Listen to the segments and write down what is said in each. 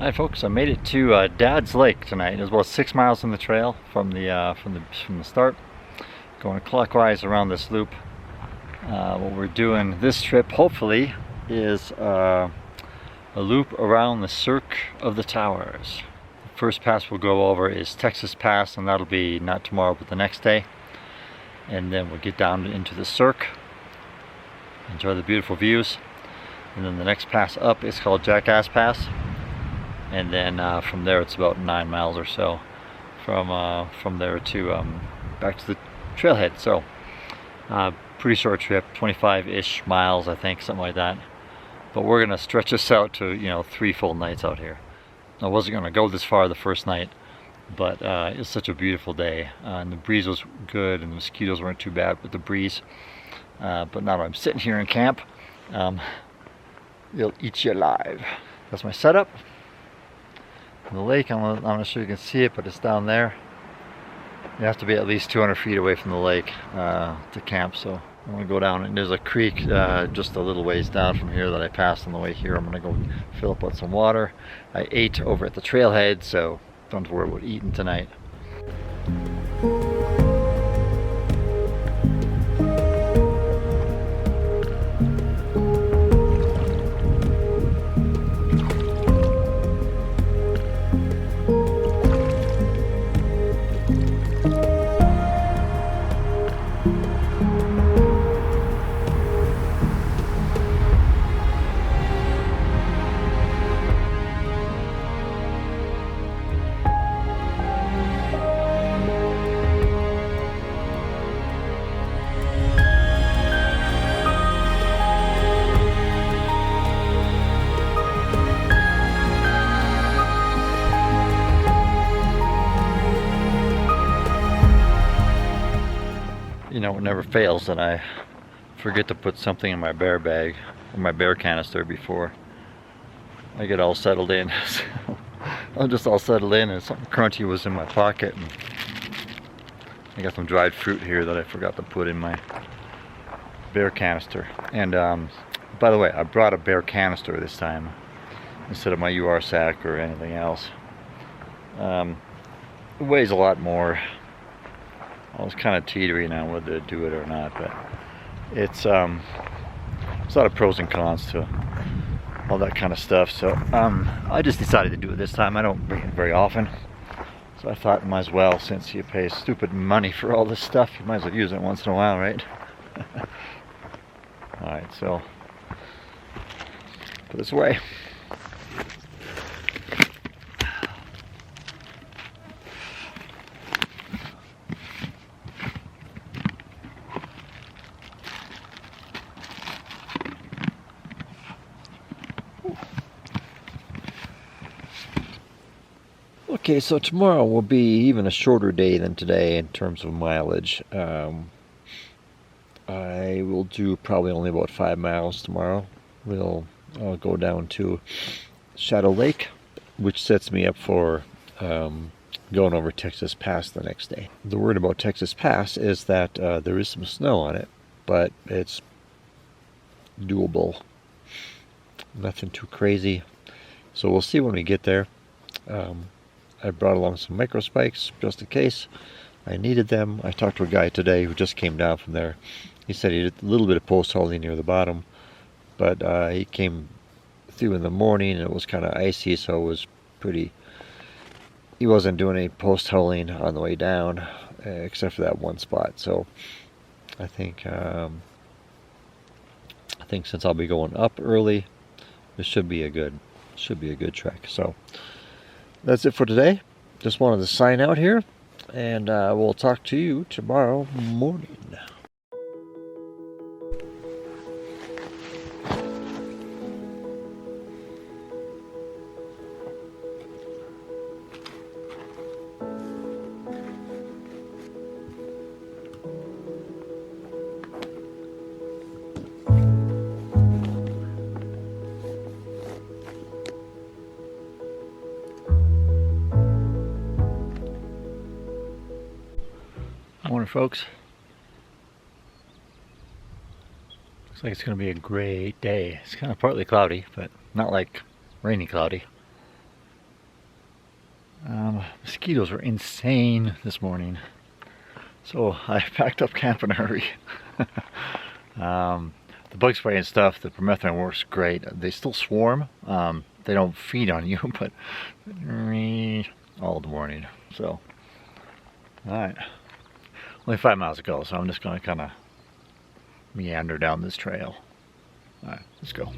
Hi folks, I made it to Dad's Lake tonight. It was about 6 miles from the trail from the start, going clockwise around this loop. What we're doing this trip, hopefully, is a loop around the Cirque of the Towers. The first pass we'll go over is Texas Pass, and that'll be not tomorrow but the next day. And then we'll get down into the Cirque, enjoy the beautiful views, and then the next pass up is called Jackass Pass. And then from there it's about 9 miles or so from there to back to the trailhead. So pretty short trip, 25-ish miles I think, something like that. But we're gonna stretch this out to 3 full nights out here. I wasn't gonna go this far the first night, but it's such a beautiful day, and the breeze was good, and the mosquitoes weren't too bad with the breeze. But now that I'm sitting here in camp, they'll eat you alive. That's my setup. The lake, I'm not sure you can see it, but it's down there. You have to be at least 200 feet away from the lake to camp, so I'm going to go down, and there's a creek just a little ways down from here that I passed on the way here. I'm going to go fill up with some water. I ate over at the trailhead, so don't have to worry about eating tonight. It never fails that I forget to put something in my bear bag or my bear canister before I get all settled in. So I'm just all settled in, and something crunchy was in my pocket, and I got some dried fruit here that I forgot to put in my bear canister. And by the way, I brought a bear canister this time instead of my UR sack or anything else. It weighs a lot more. I was kind of teetering on whether to do it or not, but it's a lot of pros and cons to all that kind of stuff. So I just decided to do it this time. I don't bring it very often, so I thought might as well, since you pay stupid money for all this stuff, you might as well use it once in a while, right? All right, so put this away. Okay, so tomorrow will be even a shorter day than today in terms of mileage. I will do probably only about 5 miles tomorrow. I'll go down to Shadow Lake, which sets me up for going over Texas Pass the next day. The word about Texas Pass is that there is some snow on it, but it's doable. Nothing too crazy. So we'll see when we get there. I brought along some micro spikes just in case I needed them. I talked to a guy today who just came down from there. He said he did a little bit of post holing near the bottom, but he came through in the morning and it was kind of icy, so it was pretty. He wasn't doing any post holing on the way down, except for that one spot. So I think since I'll be going up early, this should be a good trek. So that's it for today. Just wanted to sign out here, and we'll talk to you tomorrow morning. Morning, folks. Looks like it's going to be a great day. It's kind of partly cloudy, but not like rainy cloudy. Mosquitoes were insane this morning, so I packed up camp in a hurry. The bug spray and stuff, the permethrin works great. They still swarm. They don't feed on you, but all the morning. So, all right, only 5 miles to go, so I'm just gonna kind of meander down this trail. All right, let's go.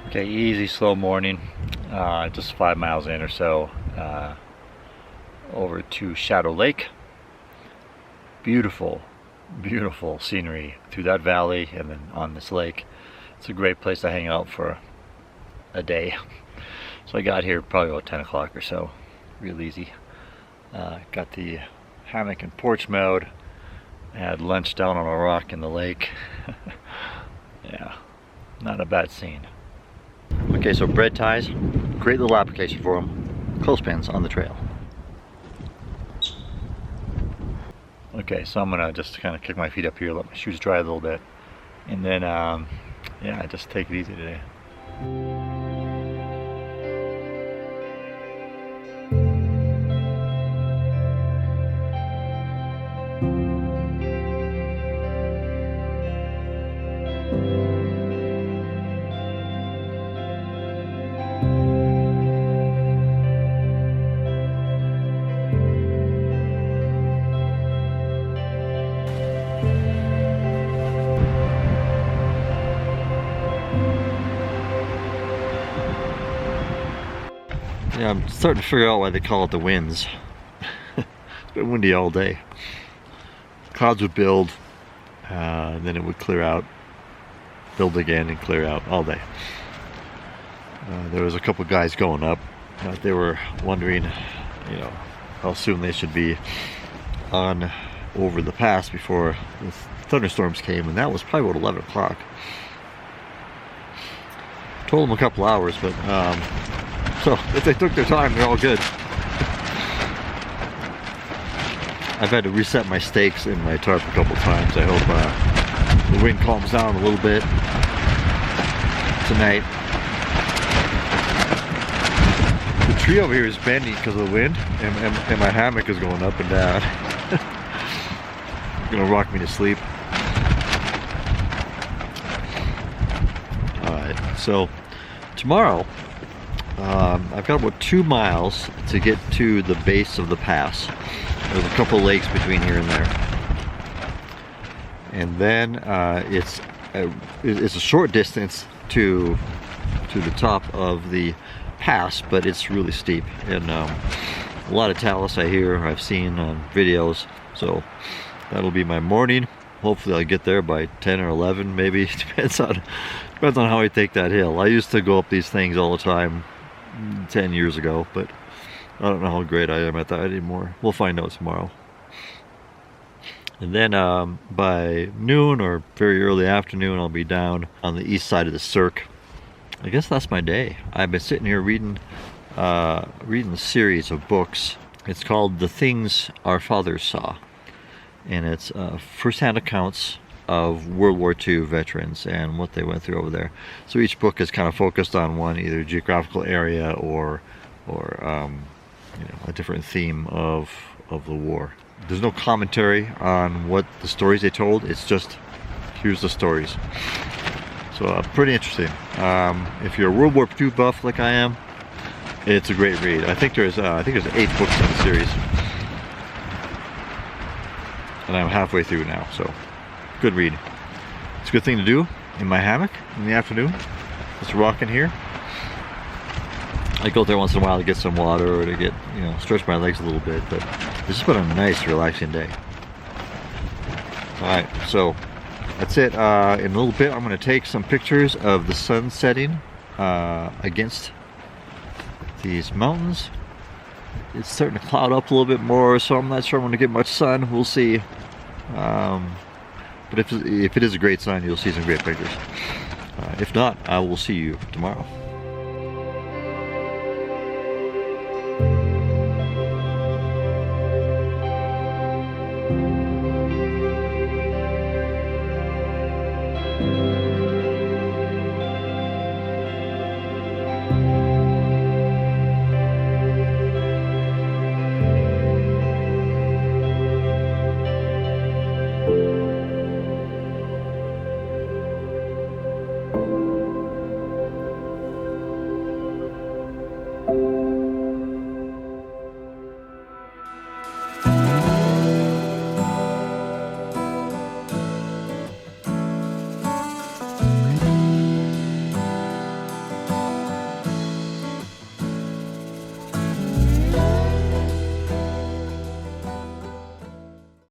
Okay, easy, slow morning. Just 5 miles in or so, over to Shadow Lake. Beautiful, beautiful scenery through that valley and then on this lake. It's a great place to hang out for a day. So I got here probably about 10 o'clock or so, real easy. Got the hammock and porch mode. I had lunch down on a rock in the lake. Yeah, not a bad scene. Okay, so bread ties, great little application for them. Clothespins on the trail. Okay, so I'm gonna just kind of kick my feet up here, let my shoes dry a little bit, and then yeah, just take it easy today. Yeah, I'm starting to figure out why they call it the winds. It's been windy all day. Clouds would build, then it would clear out, build again and clear out all day. There was a couple guys going up. They were wondering, you know, how soon they should be on over the pass before the thunderstorms came, and that was probably about 11 o'clock. Told them a couple hours, but so if they took their time, they're all good. I've had to reset my stakes in my tarp a couple times. I hope the wind calms down a little bit tonight. The tree over here is bending because of the wind, and my hammock is going up and down. It's gonna rock me to sleep. Alright, so tomorrow I've got about 2 miles to get to the base of the pass. There's a couple lakes between here and there. And then it's a short distance to the top of the pass, but it's really steep, and a lot of talus I've seen on videos. So that'll be my morning. Hopefully I'll get there by 10 or 11 maybe. Depends on how I take that hill. I used to go up these things all the time 10 years ago, but I don't know how great I am at that anymore. We'll find out tomorrow. And then by noon or very early afternoon, I'll be down on the east side of the Cirque. I guess that's my day. I've been sitting here reading a series of books. It's called The Things Our Fathers Saw, and it's first-hand accounts of World War II veterans and what they went through over there. So each book is kind of focused on one either geographical area or a different theme of the war. There's no commentary on what the stories they told. It's just, here's the stories. So pretty interesting. If you're a World War II buff like I am, it's a great read. I think there's 8 books in the series, and I'm halfway through now. So good read. It's a good thing to do in my hammock in the afternoon. Just rocking here. I go there once in a while to get some water or to get, stretch my legs a little bit, but it's just been a nice, relaxing day. Alright, so that's it. In a little bit, I'm going to take some pictures of the sun setting against these mountains. It's starting to cloud up a little bit more, so I'm not sure I'm going to get much sun. We'll see. But if it is a great sun, you'll see some great pictures. If not, I will see you tomorrow.